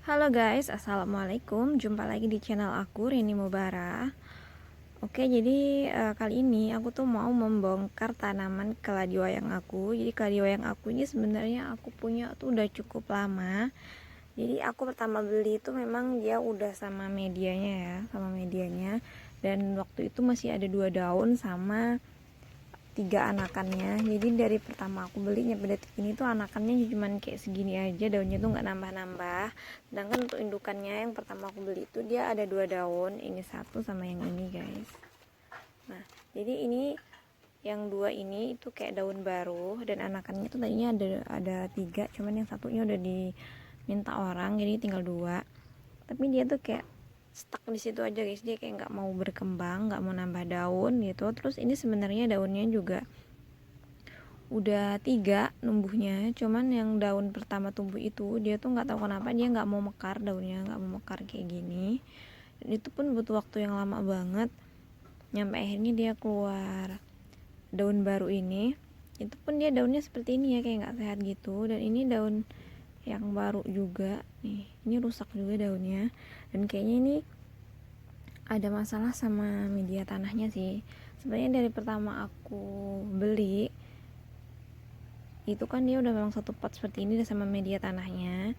Halo guys, assalamualaikum. Jumpa lagi di channel aku, Rini Mubara. Oke, jadi kali ini aku tuh mau membongkar tanaman keladi wayang aku. Jadi keladi wayang aku ini sebenarnya aku punya tuh udah cukup lama. Jadi aku pertama beli itu memang dia udah sama medianya ya, sama medianya. Dan waktu itu masih ada 2 daun sama 3 anakannya. Jadi dari pertama aku beli nyampe detik ini tuh anakannya cuman kayak segini aja, daunnya tuh nggak nambah-nambah. Sedangkan untuk indukannya yang pertama aku beli itu dia ada 2 daun, ini satu sama yang ini guys. Nah, jadi ini yang 2 ini itu kayak daun baru, dan anakannya tuh tadinya ada 3, cuman yang satunya udah diminta orang, jadi tinggal 2. Tapi dia tuh kayak stuck di situ aja guys, dia kayak nggak mau berkembang, nggak mau nambah daun gitu. Terus ini sebenarnya daunnya juga udah 3 numbuhnya, cuman yang daun pertama tumbuh itu dia tuh nggak tahu kenapa dia nggak mau mekar, daunnya nggak mau mekar kayak gini. Dan itu pun butuh waktu yang lama banget nyampe akhirnya dia keluar daun baru ini. Itu pun dia daunnya seperti ini ya, kayak nggak sehat gitu. Dan ini daun yang baru juga nih, ini rusak juga daunnya. Dan kayaknya ini ada masalah sama media tanahnya sih. Sebenarnya dari pertama aku beli itu kan dia udah memang satu pot seperti ini sama media tanahnya.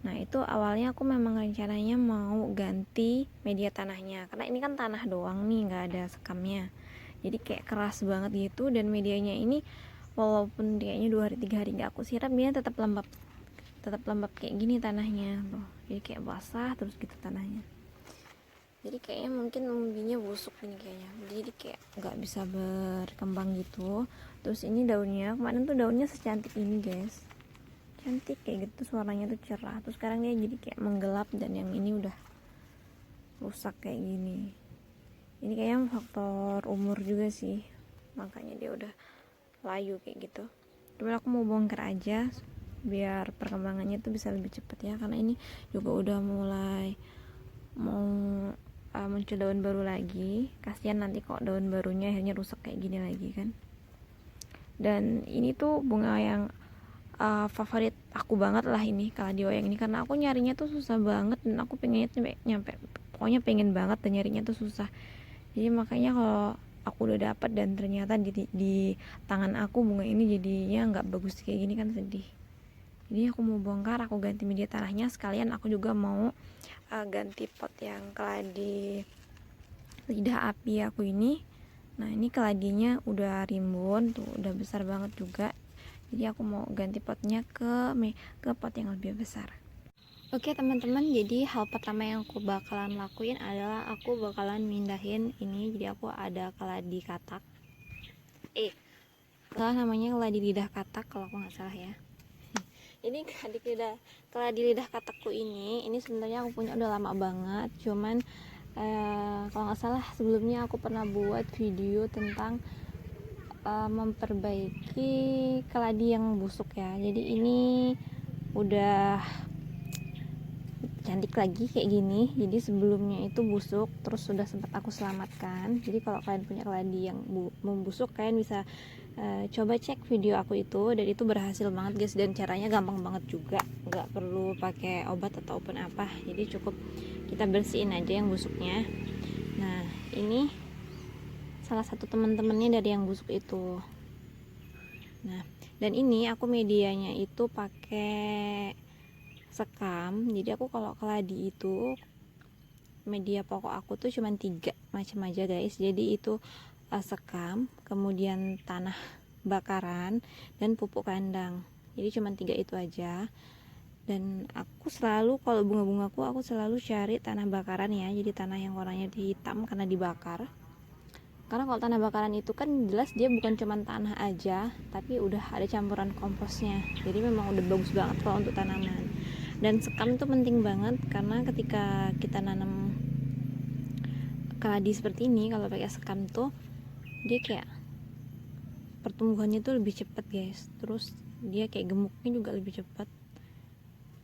Nah itu awalnya aku memang rencananya mau ganti media tanahnya, karena ini kan tanah doang nih, nggak ada sekamnya. Jadi kayak keras banget gitu, dan medianya ini walaupun kayaknya 2 hari 3 hari nggak aku siram, dia tetap lembab kayak gini tanahnya tuh. Jadi kayak basah terus gitu tanahnya. Jadi kayaknya mungkin umbinya busuk ini kayaknya, jadi kayak nggak bisa berkembang gitu. Terus ini daunnya, kemarin tuh daunnya secantik ini guys, cantik kayak gitu, suaranya tuh cerah. Terus sekarang dia jadi kayak menggelap, dan yang ini udah rusak kayak gini. Ini kayaknya faktor umur juga sih, makanya dia udah layu kayak gitu. Cuman aku mau bongkar aja biar perkembangannya tuh bisa lebih cepat ya, karena ini juga udah mulai mau muncul daun baru lagi. Kasihan nanti kok daun barunya akhirnya rusak kayak gini lagi kan. Dan ini tuh bunga yang favorit aku banget lah, ini kaladi wayang ini, karena aku nyarinya tuh susah banget, dan aku pengennya tuh nyampe pokoknya pengen banget, dan nyarinya tuh susah. Jadi makanya kalau aku udah dapat dan ternyata di tangan aku bunga ini jadinya nggak bagus kayak gini kan sedih. Jadi aku mau bongkar, aku ganti media tanahnya, sekalian aku juga mau ganti pot yang keladi lidah api aku ini. Nah ini keladinya udah rimbun tuh, udah besar banget juga. Jadi aku mau ganti potnya ke pot yang lebih besar. Oke teman-teman, jadi hal pertama yang aku bakalan lakuin adalah aku bakalan mindahin ini. Jadi aku ada keladi katak, salah namanya keladi lidah katak kalau aku nggak salah ya. Ini keladi lidah katakku ini sebenarnya aku punya udah lama banget. Cuman kalau nggak salah sebelumnya aku pernah buat video tentang memperbaiki keladi yang busuk ya. Jadi ini udah cantik lagi kayak gini. Jadi sebelumnya itu busuk, terus sudah sempat aku selamatkan. Jadi kalau kalian punya keladi yang membusuk, kalian bisa coba cek video aku itu, dan itu berhasil banget guys. Dan caranya gampang banget juga, nggak perlu pakai obat ataupun apa. Jadi cukup kita bersihin aja yang busuknya. Nah ini salah satu teman-temannya dari yang busuk itu. Nah dan ini aku medianya itu pakai sekam. Jadi aku kalau keladi itu media pokok aku tuh cuma 3 macam aja guys. Jadi itu sekam, kemudian tanah bakaran, dan pupuk kandang. Jadi cuma 3 itu aja. Dan aku selalu kalau bunga-bungaku aku selalu cari tanah bakaran ya, jadi tanah yang warnanya hitam karena dibakar. Karena kalau tanah bakaran itu kan jelas dia bukan cuma tanah aja, tapi udah ada campuran komposnya. Jadi memang udah bagus banget kalau untuk tanaman. Dan sekam itu penting banget, karena ketika kita nanam keladi seperti ini, kalau pakai sekam tuh dia kayak pertumbuhannya tuh lebih cepat guys. Terus dia kayak gemuknya juga lebih cepat.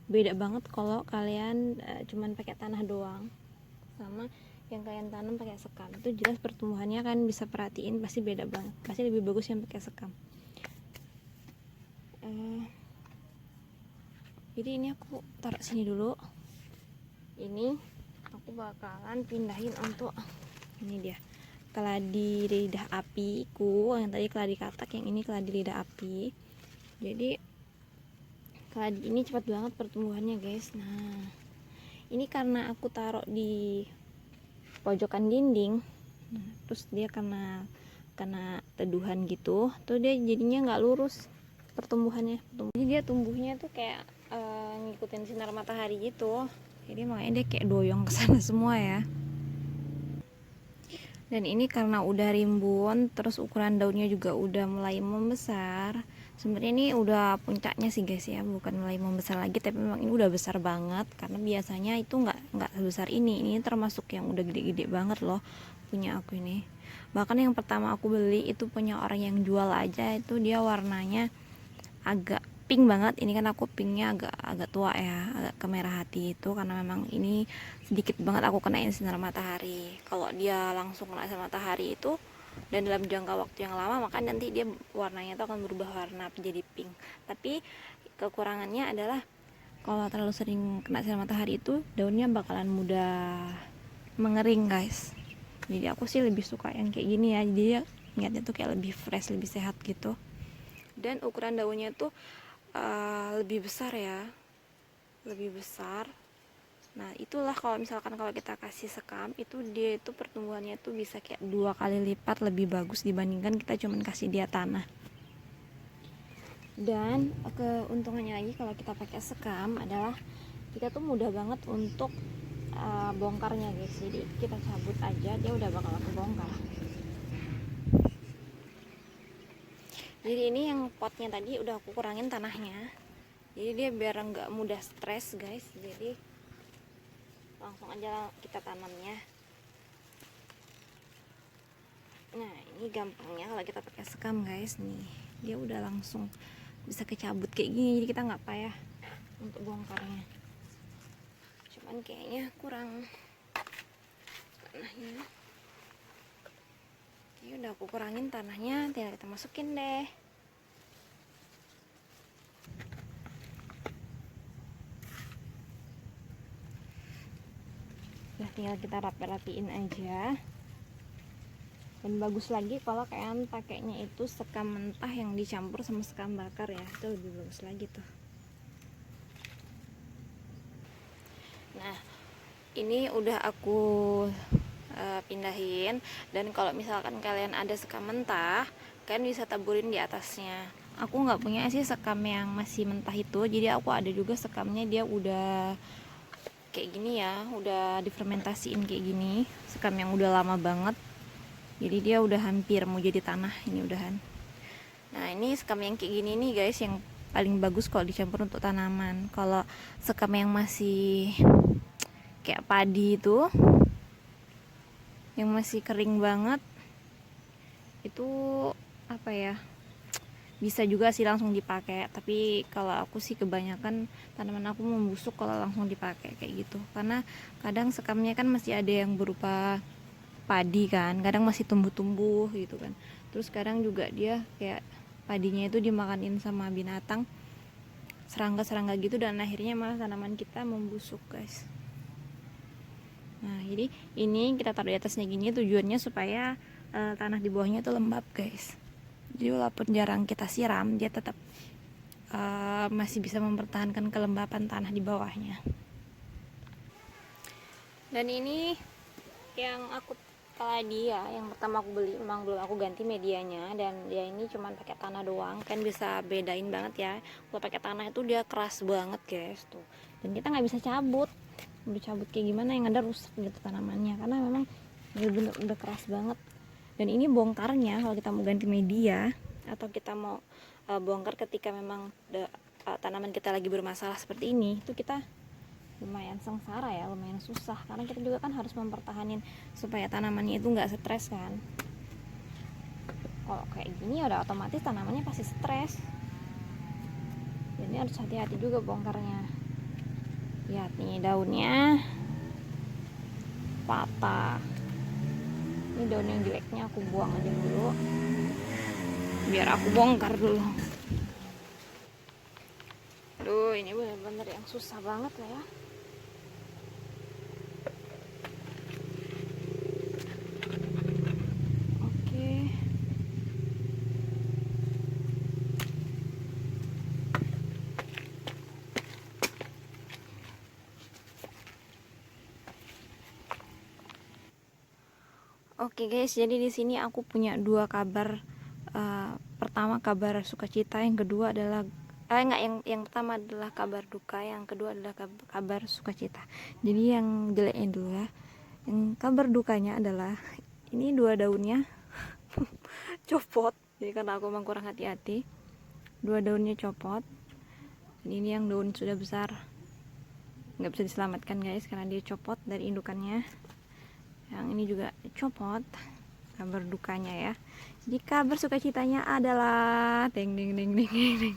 Beda banget kalau kalian cuman pakai tanah doang sama yang kalian tanam pakai sekam. Itu jelas pertumbuhannya kan bisa perhatiin, pasti beda banget, pasti lebih bagus yang pakai sekam. Jadi ini aku taruh sini dulu. ini aku bakalan pindahin untuk ini dia keladi lidah apiku. Yang tadi keladi katak, yang ini keladi lidah api. Jadi keladi ini cepat banget pertumbuhannya guys. Nah ini karena aku taruh di pojokan dinding, nah, terus dia kena teduhan gitu tuh, dia jadinya nggak lurus pertumbuhannya. Jadi dia tumbuhnya tuh kayak ngikutin sinar matahari gitu, jadi makanya dia kayak doyong ke sana semua ya. Dan ini karena udah rimbun, terus ukuran daunnya juga udah mulai membesar. Sebenarnya ini udah puncaknya sih guys ya, bukan mulai membesar lagi, tapi memang ini udah besar banget. Karena biasanya itu nggak sebesar ini. Ini termasuk yang udah gede-gede banget loh punya aku ini. Bahkan yang pertama aku beli itu punya orang yang jual aja, itu dia warnanya agak pink banget. Ini kan aku pinknya agak tua ya, agak kemerah hati itu karena memang ini sedikit banget aku kenain sinar matahari. Kalau dia langsung kena sinar matahari itu dan dalam jangka waktu yang lama, maka nanti dia warnanya itu akan berubah warna menjadi pink. Tapi kekurangannya adalah kalau terlalu sering kena sinar matahari itu daunnya bakalan mudah mengering guys. Jadi aku sih lebih suka yang kayak gini ya, jadi dia lihatnya tuh kayak lebih fresh, lebih sehat gitu. Dan ukuran daunnya tuh lebih besar ya, lebih besar. Nah itulah kalau misalkan kalau kita kasih sekam itu, dia itu pertumbuhannya tuh bisa kayak 2 kali lipat lebih bagus dibandingkan kita cuman kasih dia tanah. Dan keuntungannya lagi kalau kita pakai sekam adalah kita tuh mudah banget untuk bongkarnya guys. Jadi kita cabut aja, dia udah bakal aku bongkar. Jadi ini yang potnya tadi udah aku kurangin tanahnya, jadi dia biar nggak mudah stres guys. Jadi langsung aja kita tanamnya. Nah ini gampangnya kalau kita pakai sekam guys. Nih dia udah langsung bisa kecabut kayak gini, jadi kita nggak payah untuk bongkarnya. Cuman kayaknya kurang tanahnya. Oke, udah aku kurangin tanahnya, tinggal kita masukin deh. Udah tinggal kita rapi-rapiin aja. Dan bagus lagi kalau kalian pakainya itu sekam mentah yang dicampur sama sekam bakar ya, itu lebih bagus lagi tuh. Nah ini udah aku pindahin. Dan kalau misalkan kalian ada sekam mentah, kalian bisa taburin di atasnya. Aku nggak punya sih sekam yang masih mentah itu, jadi aku ada juga sekamnya dia udah kayak gini ya, udah difermentasiin kayak gini, sekam yang udah lama banget, jadi dia udah hampir mau jadi tanah ini udahan. Nah ini sekam yang kayak gini nih guys, yang paling bagus kalau dicampur untuk tanaman. Kalau sekam yang masih kayak padi itu, yang masih kering banget, itu apa ya, bisa juga sih langsung dipakai. Tapi kalau aku sih kebanyakan tanaman aku membusuk kalau langsung dipakai kayak gitu, karena kadang sekamnya kan masih ada yang berupa padi kan, kadang masih tumbuh-tumbuh gitu kan. Terus kadang juga dia kayak padinya itu dimakanin sama binatang, serangga-serangga gitu, dan akhirnya malah tanaman kita membusuk guys. Nah jadi ini kita taruh di atasnya gini tujuannya supaya tanah di bawahnya itu lembab guys. Jadi walaupun jarang kita siram, dia tetap masih bisa mempertahankan kelembapan tanah di bawahnya. Dan ini yang aku keladi ya, yang pertama aku beli, memang belum aku ganti medianya, dan dia ini cuma pakai tanah doang. Kan bisa bedain banget ya, kalau pakai tanah itu dia keras banget guys tuh, dan kita nggak bisa cabut. Udah cabut kayak gimana yang ada rusak gitu tanamannya, karena memang bener-bener udah keras banget. Dan ini bongkarnya kalau kita mau ganti media atau kita mau bongkar ketika memang tanaman kita lagi bermasalah seperti ini, itu kita lumayan sengsara ya, lumayan susah, karena kita juga kan harus mempertahankan supaya tanamannya itu nggak stres kan. Kalau kayak gini udah otomatis tanamannya pasti stres. Jadi harus hati-hati juga bongkarnya. Lihat nih daunnya patah. Ini daun yang jeleknya aku buang aja dulu, biar aku bongkar dulu. Aduh ini bener-bener yang susah banget lah ya. Oke guys, jadi di sini aku punya dua kabar. Pertama kabar sukacita, yang kedua adalah enggak, yang pertama adalah kabar duka, yang kedua adalah kabar sukacita. Jadi yang jeleknya dulu ya. Yang kabar dukanya adalah ini dua daunnya copot. Jadi karena aku memang kurang hati-hati, dua daunnya copot. Dan ini yang daun sudah besar, nggak bisa diselamatkan guys karena dia copot dari indukannya. Yang ini juga copot. Kabar dukanya ya. Jadi kabar sukacitanya adalah deng deng deng deng deng.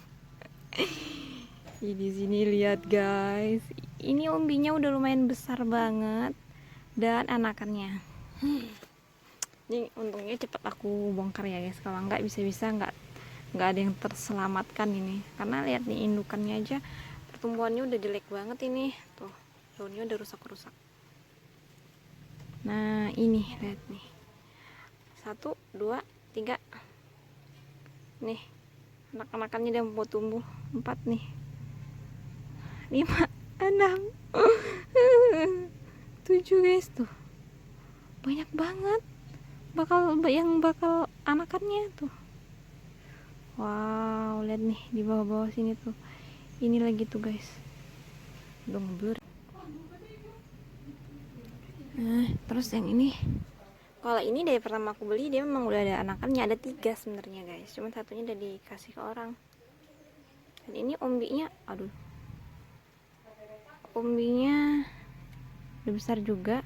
Di sini lihat guys, ini umbinya udah lumayan besar banget dan anakannya. Ini untungnya cepet aku bongkar ya guys. Kalau nggak bisa-bisa nggak ada yang terselamatkan ini. Karena lihat nih indukannya aja pertumbuhannya udah jelek banget ini. Tuh daunnya udah rusak-rusak. Nah ini lihat nih, 1, 2, 3 nih anak-anakannya udah mau tumbuh. 4 nih, 5, 6, 7 guys, tuh banyak banget bakal anakannya tuh. Wow, lihat nih di bawah-bawah sini tuh, ini lagi tuh guys, udah ngeblur. Nah terus yang ini, kalau ini dari pertama aku beli dia memang udah ada anakannya, ada 3 sebenarnya guys, cuma satunya udah dikasih ke orang. Dan ini umbinya, aduh, umbinya udah besar juga.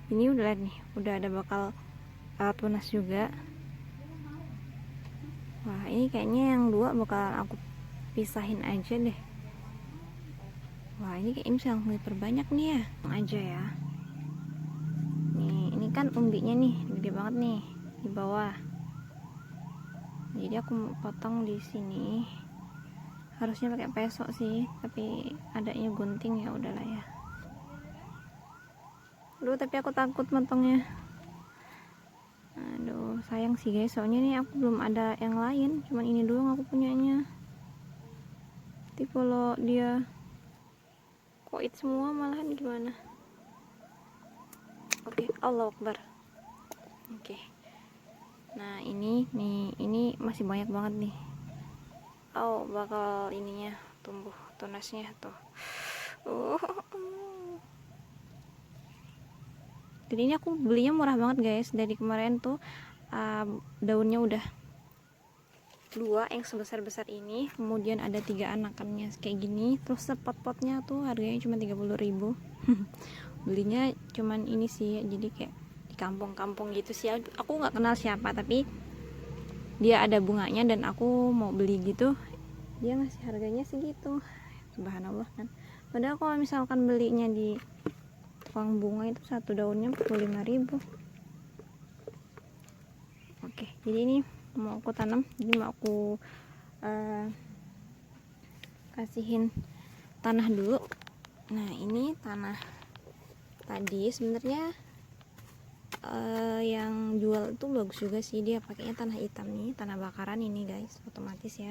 Ini udah lihat nih, udah ada bakal tunas juga. Wah ini kayaknya yang 2 bakal aku pisahin aja deh. Wah ini kayaknya bisa langsung diperbanyak nih ya, aja ya. Nih ini kan umbinya nih gede banget nih di bawah, jadi aku potong di sini. Harusnya pakai pesok sih, tapi adanya gunting, ya udahlah ya. Aduh tapi aku takut motongnya. Aduh sayang sih guys, soalnya nih aku belum ada yang lain, cuman ini doang aku punyanya. Nanti kalau dia koit semua malahan gimana. Oke, Allahu Akbar. Oke. Nah ini nih, ini masih banyak banget nih. Oh bakal ininya tumbuh tunasnya tuh. Jadi ini aku belinya murah banget guys. Dari kemarin tuh daunnya udah 2 yang sebesar-besar ini, kemudian ada 3 anakannya kayak gini. Terus pot-potnya tuh harganya cuma 30.000. Belinya cuman ini sih, jadi kayak di kampung-kampung gitu sih. Aku nggak kenal siapa, tapi dia ada bunganya dan aku mau beli gitu, dia ngasih harganya segitu. Subhanallah kan. Padahal kalau misalkan belinya di tukang bunga itu satu daunnya 45.000. Oke, jadi ini mau aku tanam, jadi mau aku kasihin tanah dulu. Nah ini tanah tadi sebenarnya yang jual itu bagus juga sih, dia pakainya tanah hitam nih, tanah bakaran ini guys, otomatis ya.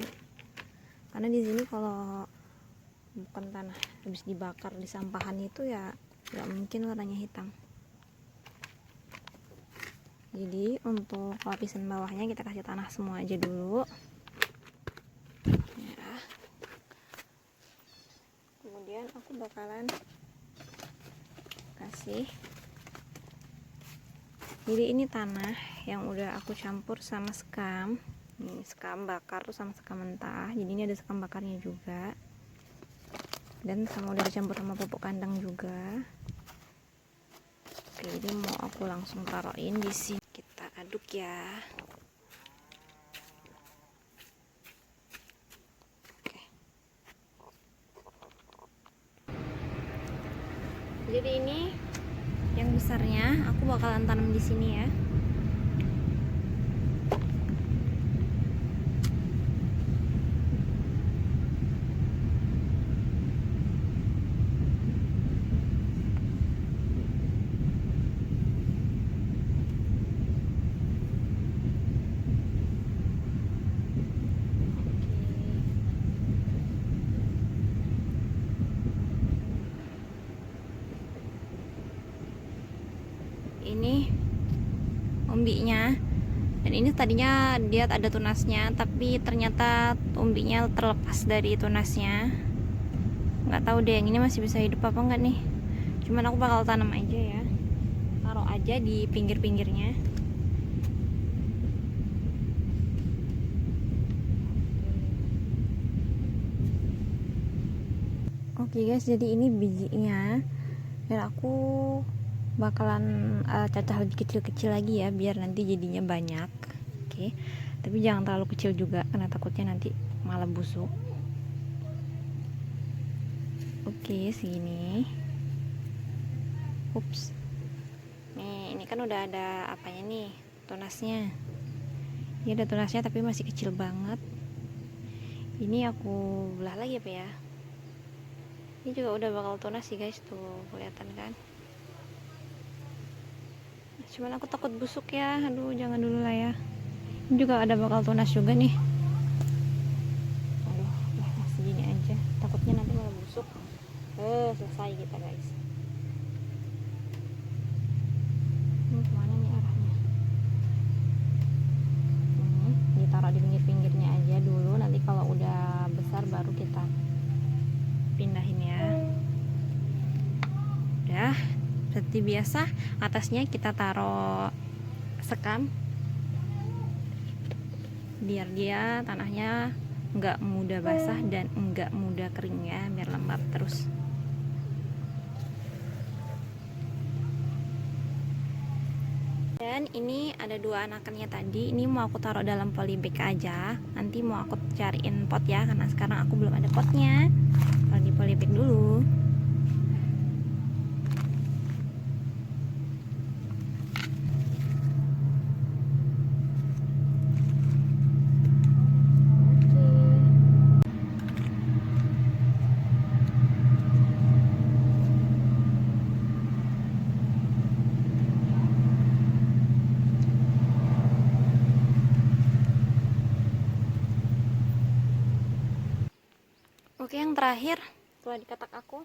Karena di sini kalau bukan tanah habis dibakar di sampahan itu ya nggak mungkin warnanya hitam. Jadi untuk lapisan bawahnya kita kasih tanah semua aja dulu ya. Kemudian aku bakalan kasih, jadi ini tanah yang udah aku campur sama sekam. Nih sekam bakar tuh sama sekam mentah, jadi ini ada sekam bakarnya juga, dan sama udah dicampur sama pupuk kandang juga. Oke, jadi mau aku langsung taruhin di sini, kita aduk ya. Oke. Jadi ini yang besarnya aku bakalan tanam di sini ya. Ini umbinya. Dan ini tadinya dia ada tunasnya, tapi ternyata umbinya terlepas dari tunasnya. Nggak tahu deh yang ini masih bisa hidup apa enggak nih. Cuman aku bakal tanam aja ya, taruh aja di pinggir-pinggirnya. Oke guys, jadi ini bijinya, dan aku bakalan cacah lebih kecil-kecil lagi ya, biar nanti jadinya banyak. Oke, tapi jangan terlalu kecil juga karena takutnya nanti malah busuk. Oke, segini. Ups, nih ini kan udah ada apanya nih, tunasnya. Ini ada tunasnya tapi masih kecil banget. Ini aku belah lagi apa ya. Ini juga udah bakal tunas sih guys, tuh kelihatan kan. Cuman aku takut busuk ya, aduh jangan dulu lah ya. Ini juga ada bakal tunas juga nih. Aduh, masih gini aja, takutnya nanti malah busuk. Selesai kita guys. Ini kemana nih arahnya? Ini ditaruh di pinggir-pinggirnya aja dulu, nanti kalau udah besar baru kita pindahin ya. Udah seperti biasa, atasnya kita taruh sekam biar dia tanahnya nggak mudah basah dan nggak mudah kering ya, biar lembab terus. Dan ini ada dua anakannya tadi, ini mau aku taruh dalam polybag aja, nanti mau aku cariin pot ya, karena sekarang aku belum ada potnya. Taruh di polybag dulu. Oke, yang terakhir setelah dikatak aku,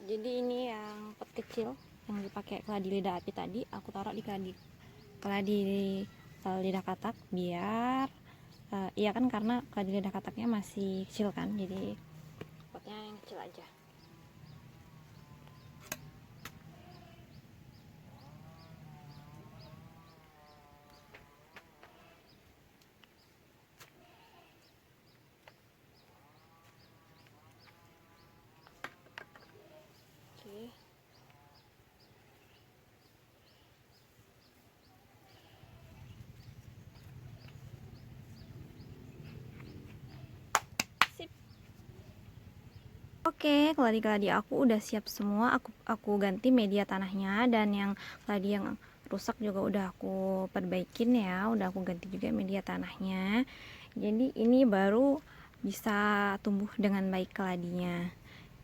jadi ini yang pot kecil yang dipakai keladi lidah api tadi, aku taruh di keladi lidah katak biar iya kan, karena keladi lidah kataknya masih kecil kan, jadi potnya yang kecil aja. Oke. Oke, keladi-keladi aku udah siap semua. Aku ganti media tanahnya, dan yang keladi yang rusak juga udah aku perbaikin ya. Udah aku ganti juga media tanahnya. Jadi ini baru bisa tumbuh dengan baik keladinya.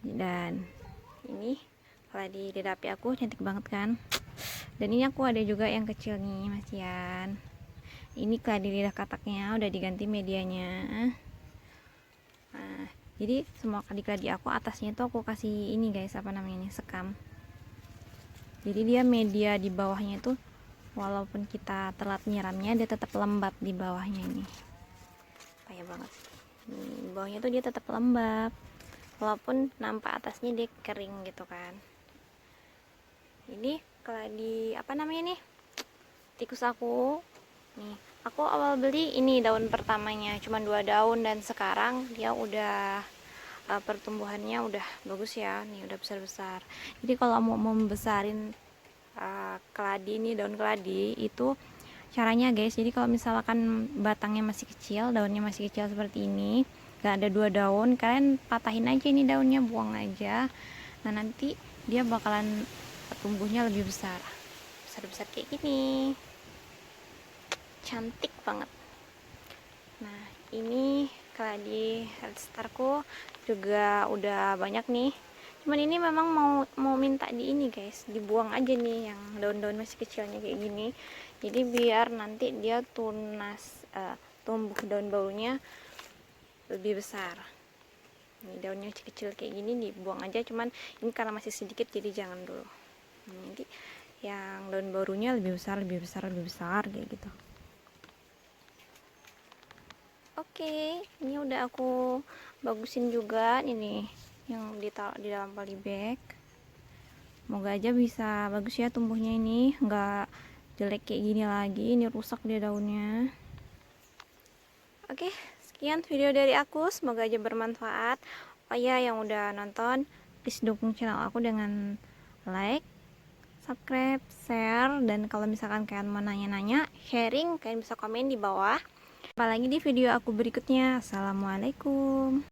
Dan ini keladi lidah api aku cantik banget kan. Dan ini aku ada juga yang kecil nih, Mas Yan. Ini keladi lidah kataknya udah diganti medianya. Nah, jadi semua keladi-keladi aku atasnya itu aku kasih ini guys, apa namanya ini, sekam. Jadi dia media di bawahnya itu walaupun kita telat nyiramnya, dia tetap lembab di bawahnya ini. Kayak banget. Di bawahnya tuh dia tetap lembab. Walaupun nampak atasnya dia kering gitu kan. Ini keladi apa namanya nih? Tikus aku. Nih, aku awal beli ini daun pertamanya cuma 2 daun, dan sekarang dia udah pertumbuhannya udah bagus ya, nih udah besar-besar. Jadi kalau mau membesarin keladi ini, daun keladi itu caranya guys, jadi kalau misalkan batangnya masih kecil, daunnya masih kecil seperti ini, gak ada 2 daun, kalian patahin aja ini daunnya, buang aja. Nah nanti dia bakalan tumbuhnya lebih besar, besar-besar kayak gini, cantik banget. Nah ini keladi Starku juga udah banyak nih, cuman ini memang mau minta di ini guys, dibuang aja nih yang daun-daun masih kecilnya kayak gini, jadi biar nanti dia tunas, tumbuh daun barunya lebih besar. Ini daunnya kecil kayak gini dibuang aja, cuman ini karena masih sedikit jadi jangan dulu. Nanti yang daun barunya lebih besar kayak gitu. Oke, ini udah aku bagusin juga ini yang ditaruh di dalam polybag. Semoga aja bisa bagus ya tumbuhnya, ini nggak jelek kayak gini lagi. Ini rusak dia daunnya. Oke, sekian video dari aku, semoga aja bermanfaat. Oh ya, yang udah nonton, please dukung channel aku dengan like, subscribe, share, dan kalau misalkan kalian mau nanya-nanya, sharing, kalian bisa komen di bawah. Apalagi di video aku berikutnya. Assalamualaikum.